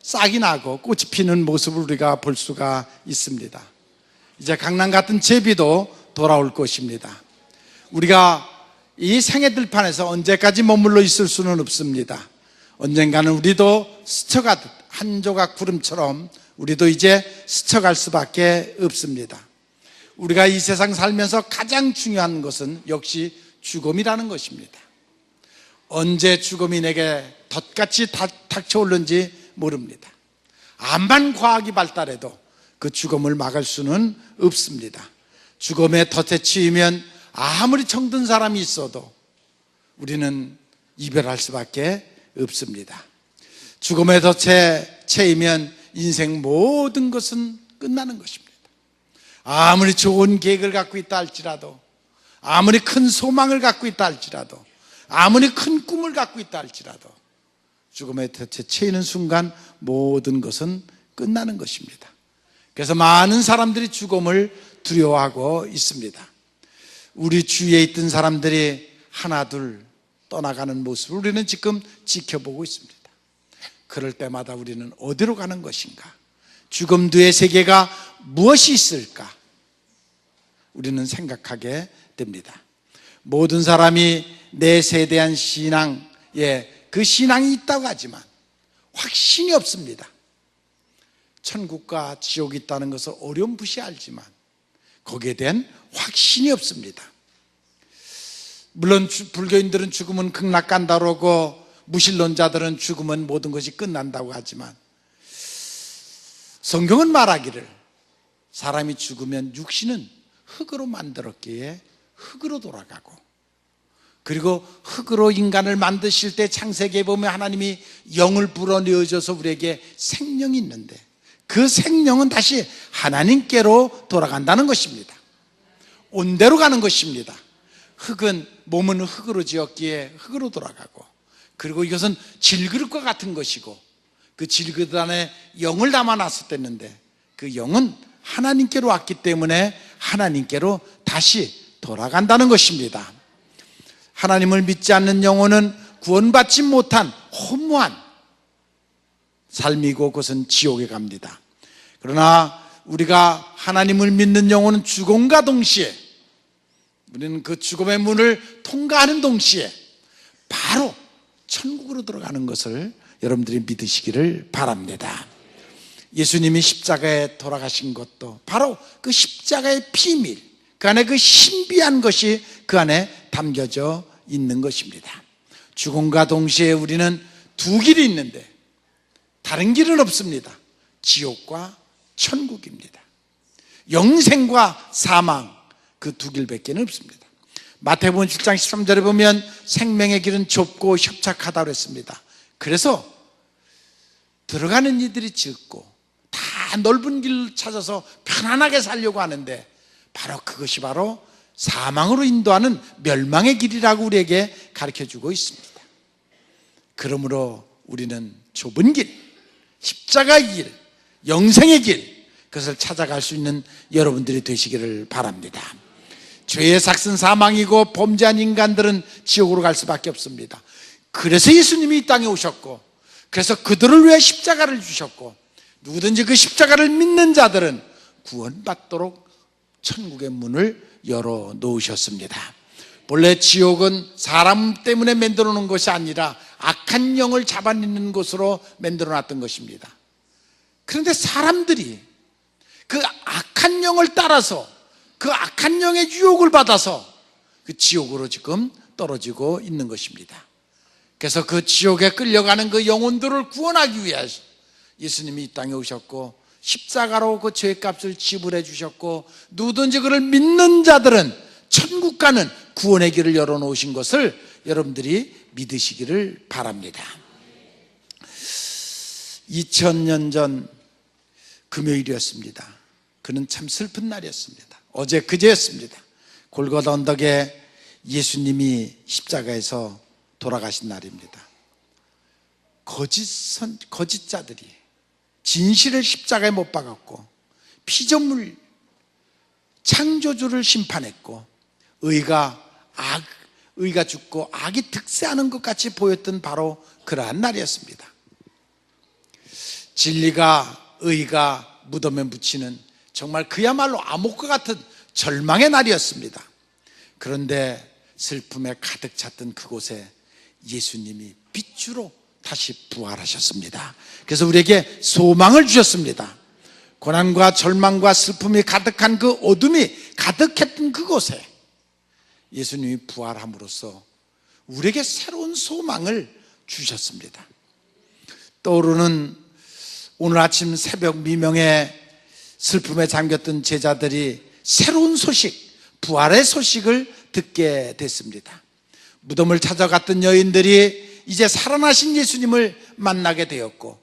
싹이 나고 꽃이 피는 모습을 우리가 볼 수가 있습니다. 이제 강남 같은 제비도 돌아올 것입니다. 우리가 이 생애 들판에서 언제까지 머물러 있을 수는 없습니다. 언젠가는 우리도 스쳐가듯 한 조각 구름처럼 우리도 이제 스쳐갈 수밖에 없습니다. 우리가 이 세상 살면서 가장 중요한 것은 역시 죽음이라는 것입니다. 언제 죽음이 내게 덫같이 닥쳐올는지 모릅니다. 암만 과학이 발달해도 그 죽음을 막을 수는 없습니다. 죽음의 덫에 치이면 아무리 정든 사람이 있어도 우리는 이별할 수밖에 없습니다. 죽음의 덫에 치이면 인생 모든 것은 끝나는 것입니다. 아무리 좋은 계획을 갖고 있다 할지라도, 아무리 큰 소망을 갖고 있다 할지라도, 아무리 큰 꿈을 갖고 있다 할지라도 죽음의 덫에 치이는 순간 모든 것은 끝나는 것입니다. 그래서 많은 사람들이 죽음을 두려워하고 있습니다. 우리 주위에 있던 사람들이 하나 둘 떠나가는 모습을 우리는 지금 지켜보고 있습니다. 그럴 때마다 우리는 어디로 가는 것인가? 죽음 뒤의 세계가 무엇이 있을까? 우리는 생각하게 됩니다. 모든 사람이 내 세대한 신앙에 그 신앙이 있다고 하지만 확신이 없습니다. 천국과 지옥이 있다는 것을 어렴풋이 알지만 거기에 대한 확신이 없습니다. 물론 불교인들은 죽음은 극락간다고 하고 무신론자들은 죽으면 모든 것이 끝난다고 하지만 성경은 말하기를 사람이 죽으면 육신은 흙으로 만들었기에 흙으로 돌아가고, 그리고 흙으로 인간을 만드실 때 창세기에 보면 하나님이 영을 불어넣어줘서 우리에게 생명이 있는데 그 생명은 다시 하나님께로 돌아간다는 것입니다. 온대로 가는 것입니다. 흙은, 몸은 흙으로 지었기에 흙으로 돌아가고, 그리고 이것은 질그릇과 같은 것이고 그 질그릇 안에 영을 담아놨었댔는데 그 영은 하나님께로 왔기 때문에 하나님께로 다시 돌아간다는 것입니다. 하나님을 믿지 않는 영혼은 구원받지 못한 허무한 삶이고 그것은 지옥에 갑니다. 그러나 우리가 하나님을 믿는 영혼은 죽음과 동시에, 우리는 그 죽음의 문을 통과하는 동시에 바로 천국으로 들어가는 것을 여러분들이 믿으시기를 바랍니다. 예수님이 십자가에 돌아가신 것도 바로 그 십자가의 비밀, 그 안에 그 신비한 것이 그 안에 담겨져 있는 것입니다. 죽음과 동시에 우리는 두 길이 있는데 다른 길은 없습니다. 지옥과 천국입니다. 영생과 사망, 그 두 길밖에 없습니다. 마태복음 7장 13절에 보면 생명의 길은 좁고 협착하다고 했습니다. 그래서 들어가는 이들이 적고 다 넓은 길을 찾아서 편안하게 살려고 하는데 바로 그것이 바로 사망으로 인도하는 멸망의 길이라고 우리에게 가르쳐주고 있습니다. 그러므로 우리는 좁은 길, 십자가의 길, 영생의 길, 그것을 찾아갈 수 있는 여러분들이 되시기를 바랍니다. 죄의 삭은 사망이고 범죄한 인간들은 지옥으로 갈 수밖에 없습니다. 그래서 예수님이 이 땅에 오셨고, 그래서 그들을 위해 십자가를 주셨고, 누구든지 그 십자가를 믿는 자들은 구원받도록 천국의 문을 열어놓으셨습니다. 본래 지옥은 사람 때문에 만들어 놓은 것이 아니라 악한 영을 잡아내는 곳으로 만들어 놨던 것입니다. 그런데 사람들이 그 악한 영을 따라서, 그 악한 영의 유혹을 받아서 그 지옥으로 지금 떨어지고 있는 것입니다. 그래서 그 지옥에 끌려가는 그 영혼들을 구원하기 위해서 예수님이 이 땅에 오셨고 십자가로 그 죄값을 지불해 주셨고, 누구든지 그를 믿는 자들은 천국 가는 구원의 길을 열어놓으신 것을 여러분들이 믿으시기를 바랍니다. 2000년 전 금요일이었습니다. 그는 참 슬픈 날이었습니다. 어제 그제였습니다. 골고다 언덕에 예수님이 십자가에서 돌아가신 날입니다. 거짓자들이 진실을 십자가에 못 박았고 피조물 창조주를 심판했고 의가 죽고 악이 득세하는 것 같이 보였던 바로 그러한 날이었습니다. 진리가, 의가 무덤에 묻히는 정말 그야말로 암흑과 같은 절망의 날이었습니다. 그런데 슬픔에 가득 찼던 그곳에 예수님이 빛으로 다시 부활하셨습니다. 그래서 우리에게 소망을 주셨습니다. 고난과 절망과 슬픔이 가득한 그 어둠이 가득했던 그곳에 예수님이 부활함으로써 우리에게 새로운 소망을 주셨습니다. 떠오르는 오늘 아침 새벽 미명에 슬픔에 잠겼던 제자들이 새로운 소식, 부활의 소식을 듣게 됐습니다. 무덤을 찾아갔던 여인들이 이제 살아나신 예수님을 만나게 되었고,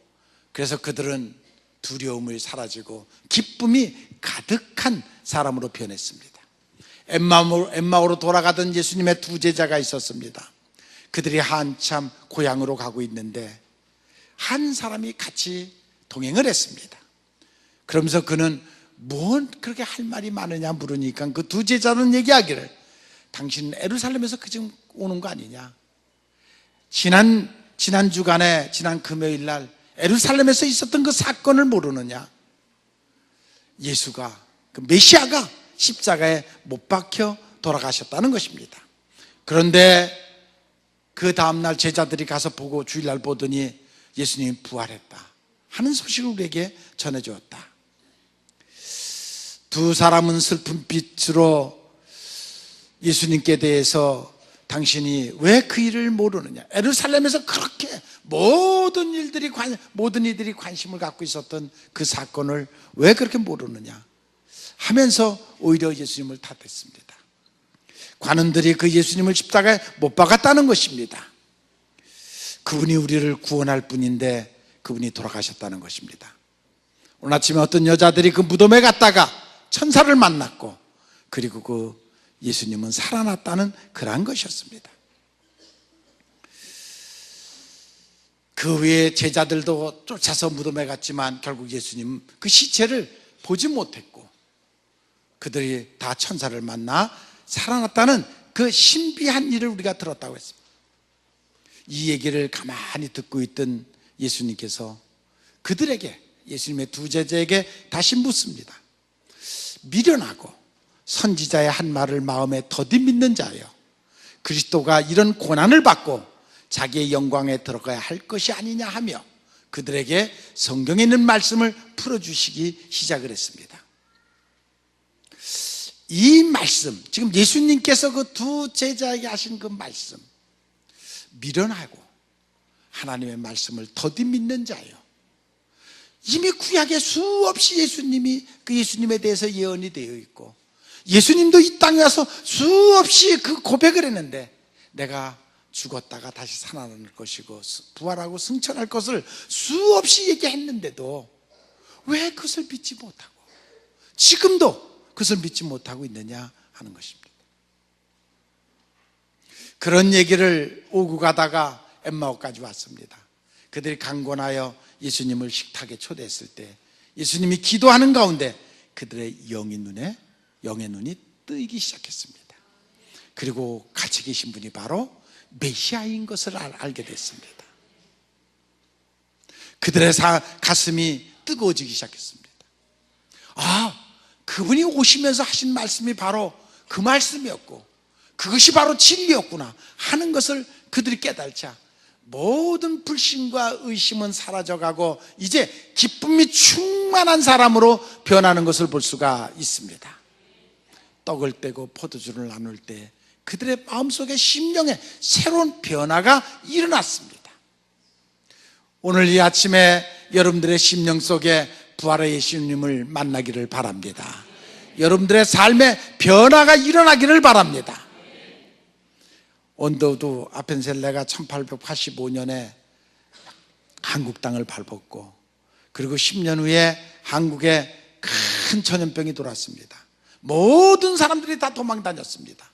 그래서 그들은 두려움이 사라지고 기쁨이 가득한 사람으로 변했습니다. 엠마오로 돌아가던 예수님의 두 제자가 있었습니다. 그들이 한참 고향으로 가고 있는데 한 사람이 같이 동행을 했습니다. 그러면서 그는 뭔 그렇게 할 말이 많으냐 물으니까 그 두 제자는 얘기하기를, 당신은 예루살렘에서 그중 오는 거 아니냐? 지난 주간에, 지난 금요일 날 예루살렘에서 있었던 그 사건을 모르느냐? 예수가, 그 메시아가 십자가에 못 박혀 돌아가셨다는 것입니다. 그런데 그 다음날 제자들이 가서 보고 주일날 보더니 예수님이 부활했다 하는 소식을 우리에게 전해주었다. 두 사람은 슬픈 빛으로 예수님께 대해서 당신이 왜 그 일을 모르느냐, 예루살렘에서 그렇게 모든 이들이 관심을 갖고 있었던 그 사건을 왜 그렇게 모르느냐 하면서 오히려 예수님을 탓했습니다. 관원들이 그 예수님을 십자가에 못 박았다는 것입니다. 그분이 우리를 구원할 분인데 그분이 돌아가셨다는 것입니다. 오늘 아침에 어떤 여자들이 그 무덤에 갔다가 천사를 만났고, 그리고 그 예수님은 살아났다는 그러한 것이었습니다. 그 후에 제자들도 쫓아서 무덤에 갔지만 결국 예수님 그 시체를 보지 못했고, 그들이 다 천사를 만나 살아났다는 그 신비한 일을 우리가 들었다고 했습니다. 이 얘기를 가만히 듣고 있던 예수님께서 그들에게, 예수님의 두 제자에게 다시 묻습니다. 미련하고 선지자의 한 말을 마음에 더디 믿는 자여, 그리스도가 이런 고난을 받고 자기의 영광에 들어가야 할 것이 아니냐 하며 그들에게 성경에 있는 말씀을 풀어주시기 시작을 했습니다. 이 말씀, 지금 예수님께서 그 두 제자에게 하신 그 말씀, 미련하고 하나님의 말씀을 더디 믿는 자요, 이미 구약에 수없이 그 예수님에 대해서 예언이 되어 있고, 예수님도 이 땅에 와서 수없이 그 고백을 했는데, 내가 죽었다가 다시 살아날 것이고 부활하고 승천할 것을 수없이 얘기했는데도 왜 그것을 믿지 못하고 지금도 그것을 믿지 못하고 있느냐 하는 것입니다. 그런 얘기를 오고 가다가 엠마오까지 왔습니다. 그들이 강권하여 예수님을 식탁에 초대했을 때 예수님이 기도하는 가운데 그들의 영의 눈이 뜨이기 시작했습니다. 그리고 같이 계신 분이 바로 메시아인 것을 알게 됐습니다. 그들의 가슴이 뜨거워지기 시작했습니다. 그분이 오시면서 하신 말씀이 바로 그 말씀이었고 그것이 바로 진리였구나 하는 것을 그들이 깨달자 모든 불신과 의심은 사라져가고 이제 기쁨이 충만한 사람으로 변하는 것을 볼 수가 있습니다. 떡을 떼고 포도주를 나눌 때 그들의 마음속에 심령에 새로운 변화가 일어났습니다. 오늘 이 아침에 여러분들의 심령 속에 부활의 예수님을 만나기를 바랍니다. 여러분들의 삶에 변화가 일어나기를 바랍니다. 온도도 아펜셀레가 1885년에 한국 땅을 밟았고, 그리고 10년 후에 한국에 큰 전염병이 돌았습니다. 모든 사람들이 다 도망 다녔습니다.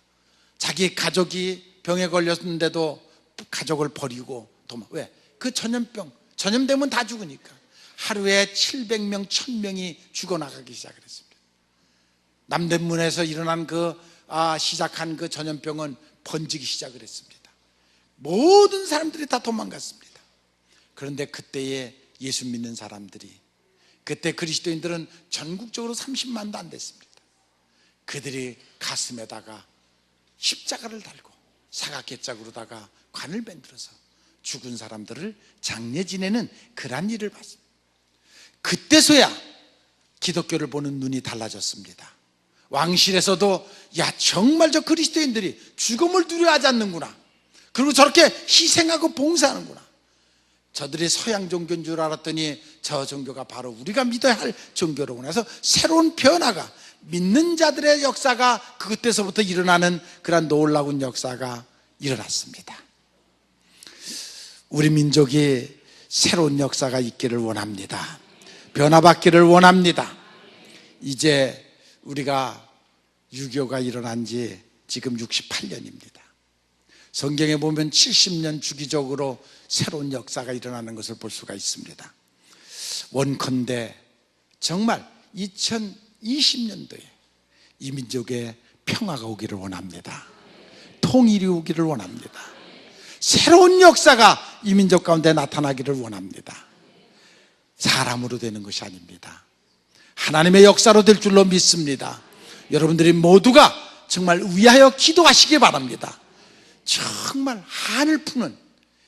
자기 가족이 병에 걸렸는데도 가족을 버리고 왜? 그 전염되면 다 죽으니까 하루에 700명, 1000명이 죽어나가기 시작을 했습니다. 남대문에서 일어난 시작한 그 전염병은 번지기 시작을 했습니다. 모든 사람들이 다 도망갔습니다. 그런데 그때에 예수 믿는 사람들이, 그때 그리스도인들은 전국적으로 30만도 안 됐습니다. 그들이 가슴에다가 십자가를 달고 사각개짝으로다가 관을 만들어서 죽은 사람들을 장례 지내는 그런 일을 봤습니다. 그때서야 기독교를 보는 눈이 달라졌습니다. 왕실에서도 야, 정말 저 그리스도인들이 죽음을 두려워하지 않는구나, 그리고 저렇게 희생하고 봉사하는구나. 저들이 서양 종교인 줄 알았더니 저 종교가 바로 우리가 믿어야 할 종교로구나 해서 새로운 변화가, 믿는 자들의 역사가 그때서부터 일어나는 그런 놀라운 역사가 일어났습니다. 우리 민족이 새로운 역사가 있기를 원합니다. 변화받기를 원합니다. 이제 우리가 6.25가 일어난 지 지금 68년입니다. 성경에 보면 70년 주기적으로 새로운 역사가 일어나는 것을 볼 수가 있습니다. 원컨대 정말 2020년도에 이 민족에 평화가 오기를 원합니다. 통일이 오기를 원합니다. 새로운 역사가 이 민족 가운데 나타나기를 원합니다. 사람으로 되는 것이 아닙니다. 하나님의 역사로 될 줄로 믿습니다. 여러분들이 모두가 정말 위하여 기도하시기 바랍니다. 정말 한을 푸는,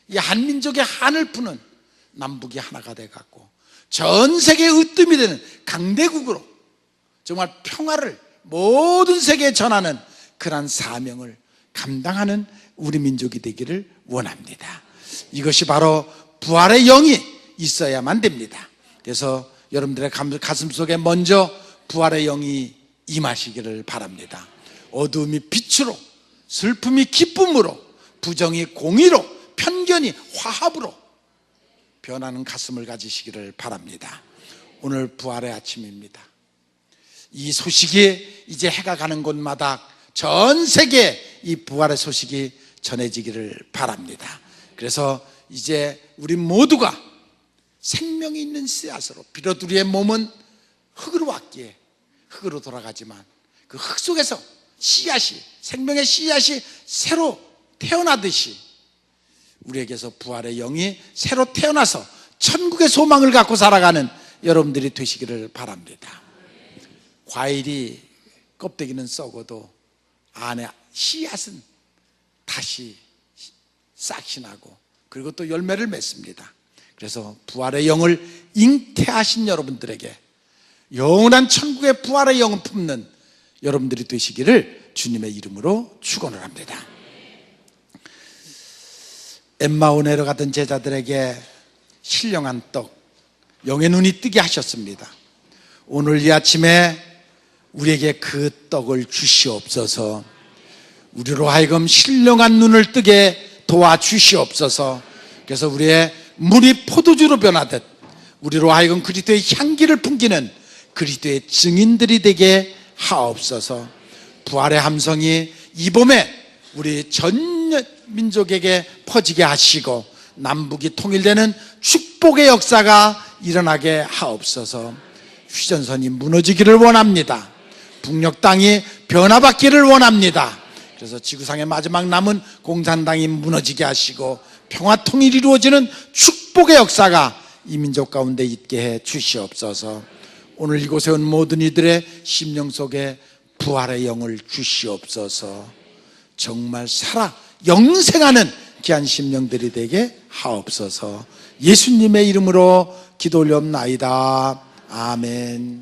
이 한민족의 한을 푸는 남북이 하나가 돼갖고 전 세계의 으뜸이 되는 강대국으로 정말 평화를 모든 세계에 전하는 그러한 사명을 감당하는 우리 민족이 되기를 원합니다. 이것이 바로 부활의 영이 있어야만 됩니다. 그래서 여러분들의 가슴 속에 먼저 부활의 영이 임하시기를 바랍니다. 어두움이 빛으로, 슬픔이 기쁨으로, 부정이 공의로, 편견이 화합으로 변하는 가슴을 가지시기를 바랍니다. 오늘 부활의 아침입니다. 이 소식이 이제 해가 가는 곳마다 전 세계에 이 부활의 소식이 전해지기를 바랍니다. 그래서 이제 우리 모두가 생명이 있는 씨앗으로, 비록 우리의 몸은 흙으로 왔기에 흙으로 돌아가지만 그 흙 속에서 씨앗이, 생명의 씨앗이 새로 태어나듯이 우리에게서 부활의 영이 새로 태어나서 천국의 소망을 갖고 살아가는 여러분들이 되시기를 바랍니다. 과일이 껍데기는 썩어도 안에 씨앗은 다시 싹이 나고 그리고 또 열매를 맺습니다. 그래서 부활의 영을 잉태하신 여러분들에게 영원한 천국의 부활의 영을 품는 여러분들이 되시기를 주님의 이름으로 축원을 합니다. 엠마오 내려가던 제자들에게 신령한 떡, 영의 눈이 뜨게 하셨습니다. 오늘 이 아침에 우리에게 그 떡을 주시옵소서. 우리로 하여금 신령한 눈을 뜨게 도와주시옵소서. 그래서 우리의 물이 포도주로 변하듯 우리로 하여금 그리스도의 향기를 풍기는 그리스도의 증인들이 되게 하옵소서. 부활의 함성이 이 봄에 우리 전 민족에게 퍼지게 하시고 남북이 통일되는 축복의 역사가 일어나게 하옵소서. 휴전선이 무너지기를 원합니다. 북녘 땅이 변화받기를 원합니다. 그래서 지구상의 마지막 남은 공산당이 무너지게 하시고 평화 통일이 이루어지는 축복의 역사가 이 민족 가운데 있게 해 주시옵소서. 오늘 이곳에 온 모든 이들의 심령 속에 부활의 영을 주시옵소서. 정말 살아 영생하는 귀한 심령들이 되게 하옵소서. 예수님의 이름으로 기도 올려옵나이다. 아멘.